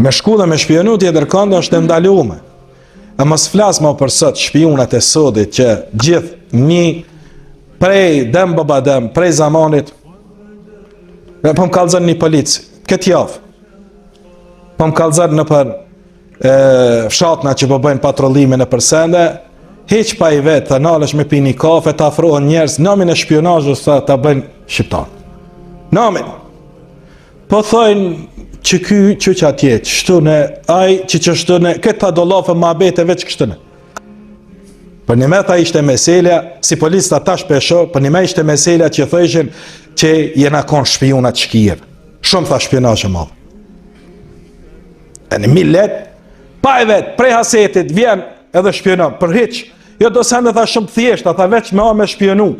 Me shku dhe me shpionu tjetër kënd është e ndalume. E mos flas më për sot shpionat e sodit që gjithë një prej dëm baba dëm, prej zamanit. Po më kallëzën një polici, këtë javë. Po më kallëzën në për fshatna që po bëjnë patrollime në përsende, heq pa i vetë, të nalesh me pini kafe, të afrohen njerëz, namin e shpionazhës të bëjnë shqiptar. Namin. Po thojnë që ky që atje, shtune, aj që shtune, këta dolafë ma bete veç kështune. Për një me tha ishte meselja, si policë ta shpesho, për një me ishte meselja që thëshin që jena kon shpionat shkirë. Shumë tha shpionazhe madhë. E një millet, pa e vetë, prej hasetit, vjen edhe shpionon, për hiq, jo do sende tha shumë thjesht, tha veç me me shpionu,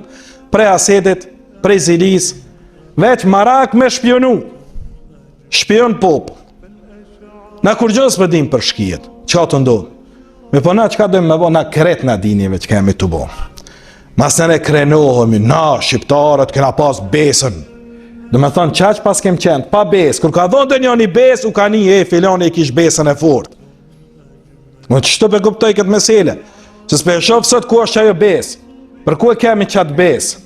prej hasetit, prej zilis, veç marak me shpionu. Shpion popull. Na kur gjës për dim për shkijet, që atë ndodhë. Me po na qka dojmë me bo, na kret na dinjeve që kemi të bo. Mas nëne krenohemi, na shqiptarët këna pas besën. Do me thonë qaq pas kem qenë, pa besë. Kër ka dhonë të njën i besë, u ka një filoni i kish besën e fort. Më që shtu pe kuptoj këtë mesele. Që s'pe shofë sot ku është ajo besë. Për ku e kemi qatë besë.